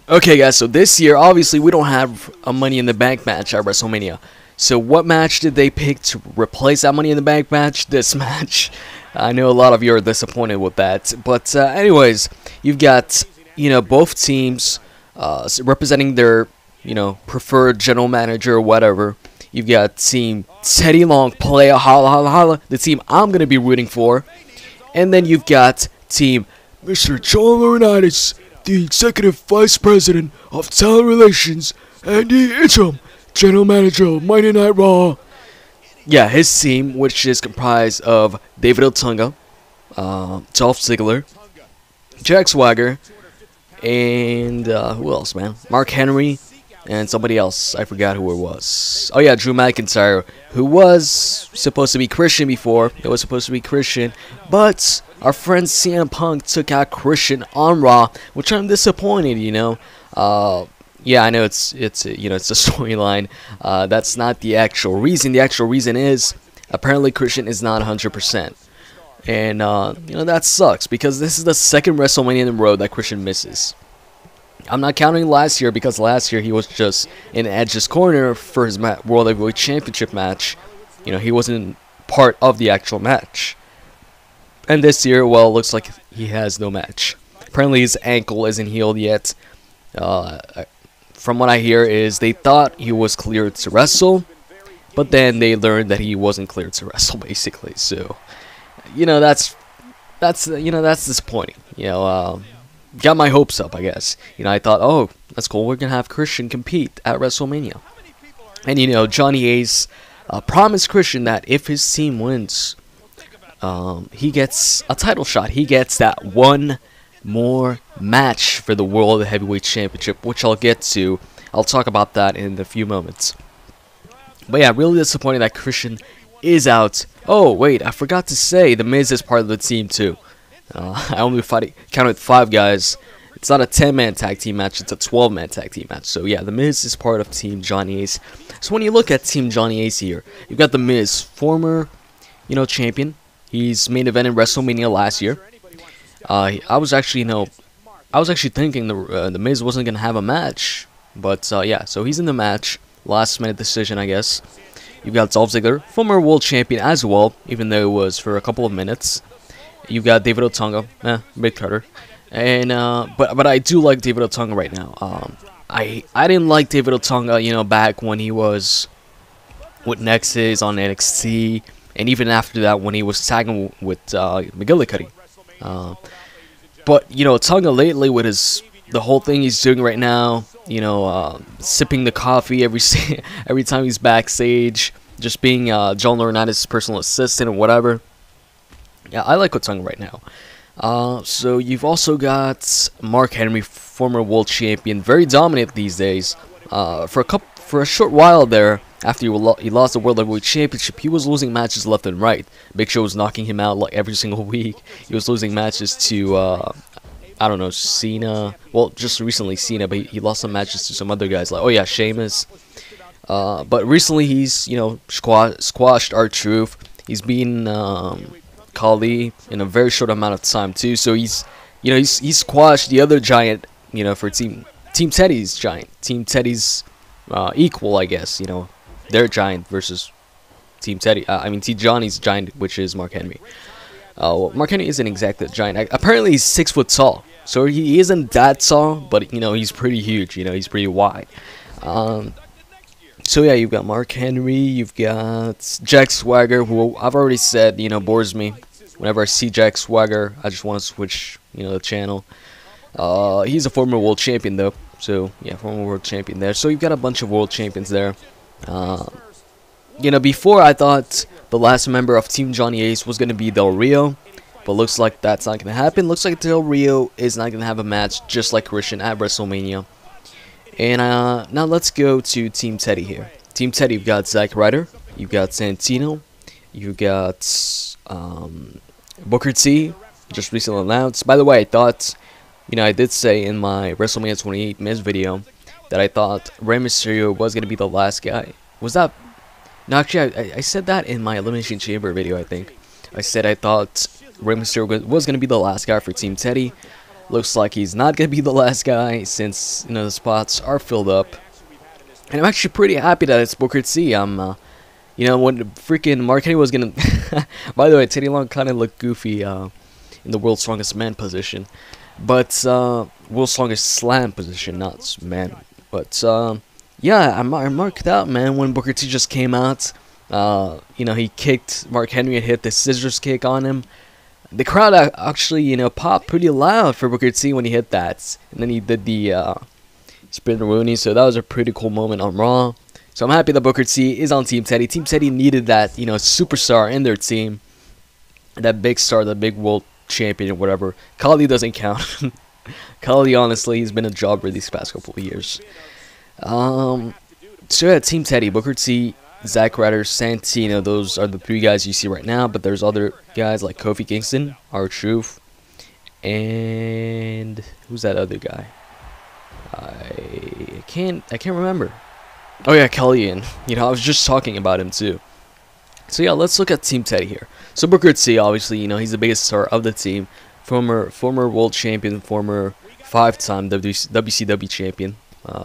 Okay, guys, so this year, obviously, we don't have a Money in the Bank match at WrestleMania. So what match did they pick to replace that Money in the Bank match? This match. I know a lot of you are disappointed with that. But anyways, you've got, both teams representing their, preferred general manager or whatever. You've got Team Teddy Long, Playa, Holla, Holla, Holla, the team I'm going to be rooting for. And then you've got Team Mr. John Laurinaitis, the Executive Vice President of Talent Relations and the interim General Manager of Monday Night Raw. Yeah, his team, which is comprised of David Otunga, Dolph Ziggler, Jack Swagger, and who else, man? Mark Henry, and somebody else. I forgot who it was. Oh yeah, Drew McIntyre, who was supposed to be Christian before. It was supposed to be Christian, but our friend CM Punk took out Christian on Raw, which I'm disappointed. Yeah, I know it's a storyline. That's not the actual reason. The actual reason is apparently Christian is not 100%, and that sucks because this is the second WrestleMania in a row that Christian misses. I'm not counting last year because last year he was just in Edge's corner for his World Heavyweight Championship match. He wasn't part of the actual match. And this year, well, it looks like he has no match. Apparently his ankle isn't healed yet. From what I hear is they thought he was cleared to wrestle, but then they learned that he wasn't cleared to wrestle, basically. So, that's disappointing. Got my hopes up, I guess. I thought, oh, that's cool. We're gonna have Christian compete at WrestleMania, and Johnny Ace promised Christian that if his team wins, he gets a title shot. He gets that one more match for the World Heavyweight Championship, which I'll get to. I'll talk about that in a few moments. But yeah, really disappointing that Christian is out. Oh, wait, I forgot to say The Miz is part of the team too. I only counted 5 guys. It's not a 10-man tag team match, it's a 12-man tag team match. So yeah, The Miz is part of Team Johnny Ace. So when you look at Team Johnny Ace here, you've got The Miz, former, champion. He's main event in WrestleMania last year. I was actually thinking the Miz wasn't gonna have a match, but yeah, so he's in the match. Last minute decision, I guess. You've got Dolph Ziggler, former world champion as well, even though it was for a couple of minutes. You've got David Otunga, mid cutter, and but I do like David Otunga right now. I didn't like David Otunga, back when he was with Nexus on NXT. And even after that, when he was tagging with McGillicuddy. But, Otunga lately with the whole thing he's doing right now, sipping the coffee every time he's backstage, just being John Laurinaitis' personal assistant or whatever. Yeah, I like Otunga right now. So you've also got Mark Henry, former world champion, very dominant these days. For a short while there, after he lost the World Heavyweight Championship, he was losing matches left and right. Big Show was knocking him out like every single week. He was losing matches to, I don't know, Cena. Well, just recently Cena, but he lost some matches to some other guys like, oh yeah, Sheamus. But recently he's, squashed R-Truth. He's beaten Khali in a very short amount of time too. So he's squashed the other giant, for Team Teddy's giant. Team Teddy's equal, I guess, their giant versus Team Teddy. Team Johnny's giant, which is Mark Henry. Well, Mark Henry isn't exactly a giant. Apparently, he's 6 foot tall, so he isn't that tall, but he's pretty huge. He's pretty wide. So yeah, you've got Mark Henry, you've got Jack Swagger, who I've already said, bores me. Whenever I see Jack Swagger, I just want to switch, the channel. He's a former world champion though. So, yeah, former world champion there. So, you've got a bunch of world champions there. Before I thought the last member of Team Johnny Ace was going to be Del Rio. But looks like that's not going to happen. Looks like Del Rio is not going to have a match just like Christian at WrestleMania. And now let's go to Team Teddy here. Team Teddy, you've got Zack Ryder. You've got Santino. You've got Booker T, just recently announced. By the way, I thought... I did say in my WrestleMania 28 Miz video that I thought Rey Mysterio was going to be the last guy. Was that... No, actually, I said that in my Elimination Chamber video, I think. I said I thought Rey Mysterio was going to be the last guy for Team Teddy. Looks like he's not gonna be the last guy since the spots are filled up. And I'm actually pretty happy that it's Booker T. When freaking Mark Henry was gonna. By the way, Teddy Long kind of looked goofy in the World's Strongest Man position, but World's Strongest Slam position, not man. But yeah, I marked out, man, when Booker T just came out. He kicked Mark Henry and hit the scissors kick on him. The crowd actually, popped pretty loud for Booker T when he hit that, and then he did the spin Rooney. So that was a pretty cool moment on Raw. So I'm happy that Booker T is on Team Teddy. Team Teddy needed that, superstar in their team, that big star, the big world champion or whatever. Khali doesn't count. Khali, honestly, he's been a jobber these past couple of years. So yeah, Team Teddy, Booker T, Zack, Ryder, Santino, those are the 3 guys you see right now, but there's other guys like Kofi Kingston, R-Truth, and who's that other guy? I can't remember. Oh yeah, Khali, and I was just talking about him too. So yeah, let's look at Team Teddy here. So Booker T, obviously, he's the biggest star of the team, former world champion, former 5-time WCW champion,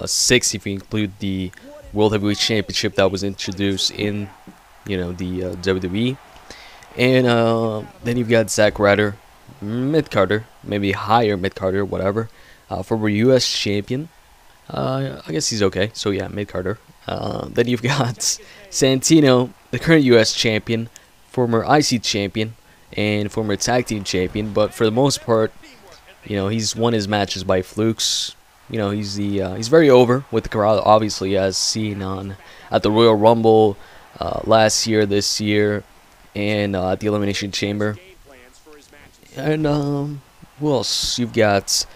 6 if you include the World Heavyweight Championship that was introduced in, the WWE. And then you've got Zack Ryder, mid-carder, maybe higher mid-carder, whatever. Former U.S. champion. I guess he's okay. So yeah, mid-carder. Then you've got Santino, the current U.S. champion, former IC champion, and former tag team champion. But for the most part, he's won his matches by flukes. He's very over with the crowd, obviously, as seen at the Royal Rumble last year, this year, and at the Elimination Chamber. And who else? You've got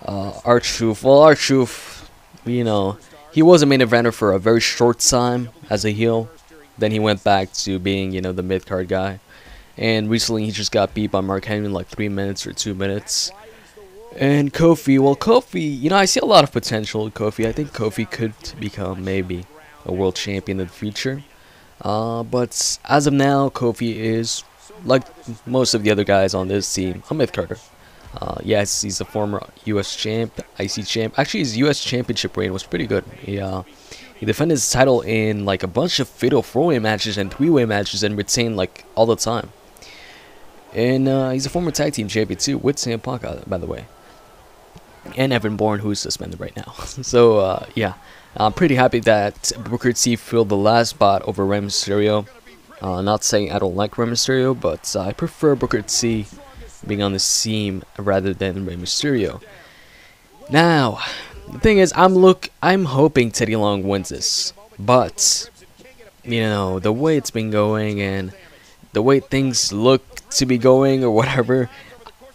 R-Truth. Well, R-Truth, he was a main eventer for a very short time as a heel. Then he went back to being, the mid-card guy. And recently he just got beat by Mark Henry in like 3 minutes or 2 minutes. And Kofi, well, Kofi, I see a lot of potential in Kofi. I think Kofi could become maybe a world champion in the future. But as of now, Kofi is, like most of the other guys on this team, a mid-carder. Yes, he's a former U.S. champ, IC champ. Actually, his U.S. championship reign was pretty good. He defended his title in like a bunch of fatal 4-way matches and 3-way matches and retained like all the time. And he's a former tag team champion too, with CM Punk, by the way. And Evan Bourne, who's suspended right now. So, yeah. I'm pretty happy that Booker T filled the last spot over Rey Mysterio. Not saying I don't like Rey Mysterio, but I prefer Booker T being on this team rather than Rey Mysterio. Now, the thing is, I'm hoping Teddy Long wins this. But, the way it's been going and the way things look to be going or whatever,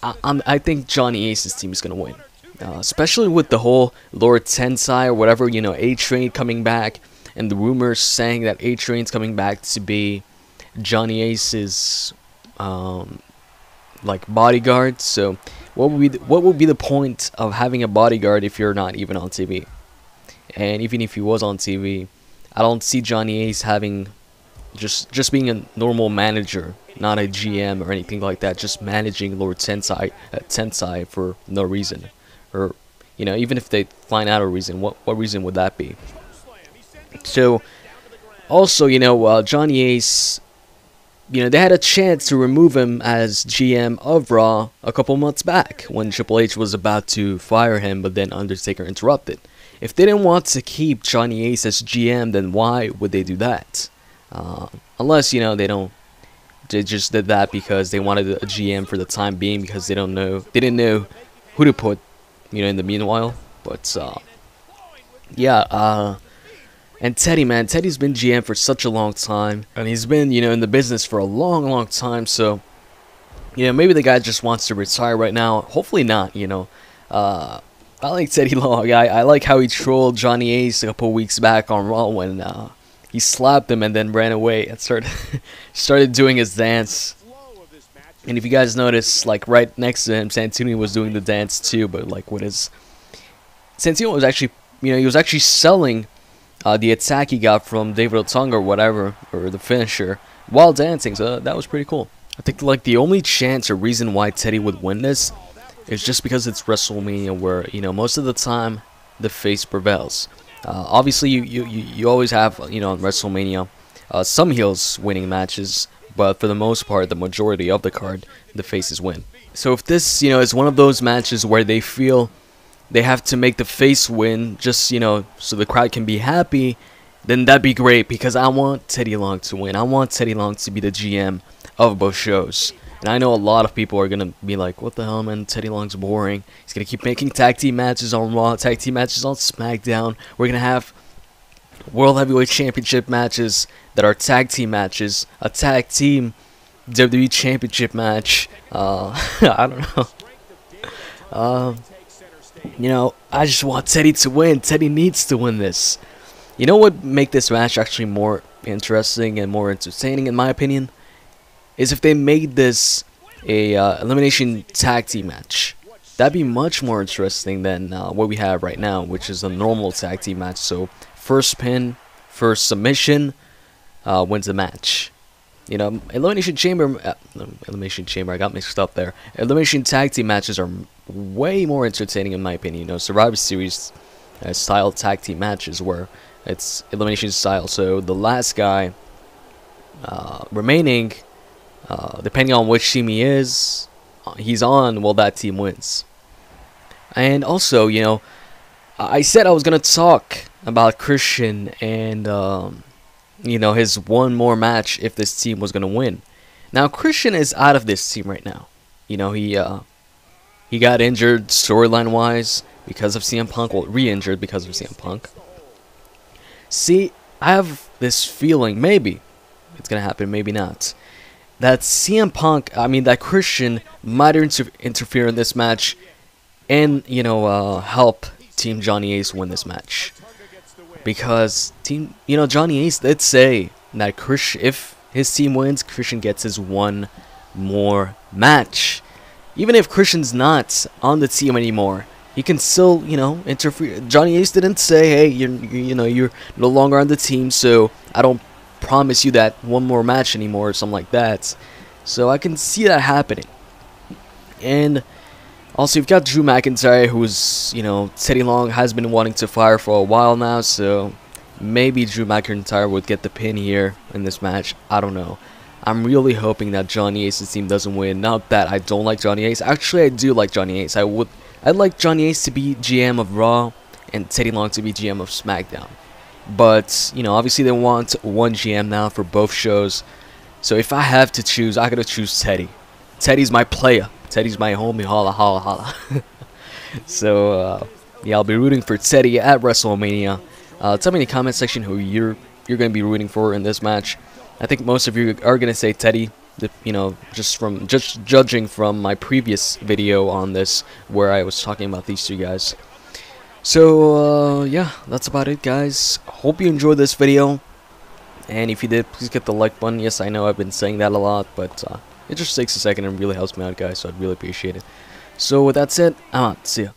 I think Johnny Ace's team is going to win. Especially with the whole Lord Tensai or whatever, A-Train coming back, and the rumors saying that A-Train's coming back to be Johnny Ace's like bodyguard. So what would be the point of having a bodyguard if you're not even on TV? And even if he was on TV, I don't see Johnny Ace having just being a normal manager, not a GM or anything like that, just managing Lord Tensai for no reason. Or, even if they find out a reason, what reason would that be? So, also, Johnny Ace, they had a chance to remove him as GM of Raw a couple months back when Triple H was about to fire him, but then Undertaker interrupted. If they didn't want to keep Johnny Ace as GM, then why would they do that? Unless, they just did that because they wanted a GM for the time being because they didn't know who to put, in the meanwhile. But, yeah, and Teddy, man, Teddy's been GM for such a long time, and he's been, in the business for a long, long time, so, maybe the guy just wants to retire right now. Hopefully not, I like Teddy Long. I like how he trolled Johnny Ace a couple weeks back on Raw when, he slapped him and then ran away and started doing his dance. And if you guys notice, like, right next to him, Santino was doing the dance too, but, like, Santino was actually, he was actually selling the attack he got from David Otunga or whatever, or the finisher, while dancing, so that was pretty cool. I think, like, the only chance or reason why Teddy would win this is just because it's WrestleMania, where most of the time the face prevails. Obviously, you always have in WrestleMania some heels winning matches, but for the most part, the majority of the card, the faces win. So if this is one of those matches where they feel they have to make the face win just so the crowd can be happy, then that'd be great, because I want Teddy Long to win. I want Teddy Long to be the GM of both shows. And I know a lot of people are gonna be like, what the hell, man, Teddy Long's boring. He's gonna keep making tag team matches on Raw, tag team matches on Smackdown. We're gonna have World Heavyweight Championship matches that are tag team matches, a tag team WWE Championship match. I don't know. I just want Teddy to win. Teddy needs to win this. You know what would make this match actually more interesting and more entertaining, in my opinion, is if they made this a elimination tag team match. That'd be much more interesting than what we have right now, which is a normal tag team match. So first pin, first submission wins the match. Elimination Chamber, I got mixed up there. Elimination tag team matches are way more entertaining, in my opinion. Survivor Series style tag team matches where it's elimination style. So the last guy remaining, depending on which team he's on, well, that team wins. And also, I said I was gonna talk about Christian and his one more match if this team was gonna win. Now Christian is out of this team right now. He got injured storyline wise because of CM Punk. Well, re-injured because of CM Punk. See, I have this feeling, maybe it's gonna happen, maybe not, that that Christian might interfere in this match and help Team Johnny Ace win this match. Because Johnny Ace did say that if his team wins, Christian gets his one more match. Even if Christian's not on the team anymore, he can still interfere. Johnny Ace didn't say, hey, you're no longer on the team, so I don't promise you that one more match anymore, or something like that. So I can see that happening. And also, you've got Drew McIntyre, who's Teddy Long has been wanting to fire for a while now, so maybe Drew McIntyre would get the pin here in this match. I don't know. I'm really hoping that Johnny Ace's team doesn't win. Not that I don't like Johnny Ace. Actually, I do like Johnny Ace. I'd like Johnny Ace to be GM of Raw and Teddy Long to be GM of SmackDown. But, obviously they want one GM now for both shows. So if I have to choose, I gotta choose Teddy. Teddy's my player. Teddy's my homie. Holla, holla, holla. So, yeah, I'll be rooting for Teddy at WrestleMania. Tell me in the comment section who you're gonna be rooting for in this match. I think most of you are gonna say Teddy. Just judging from my previous video on this, where I was talking about these two guys. So yeah, that's about it, guys. Hope you enjoyed this video, and if you did, please hit the like button. Yes, I know I've been saying that a lot, but it just takes a second and really helps me out, guys, so I'd really appreciate it. So with that said, I'm out. See ya.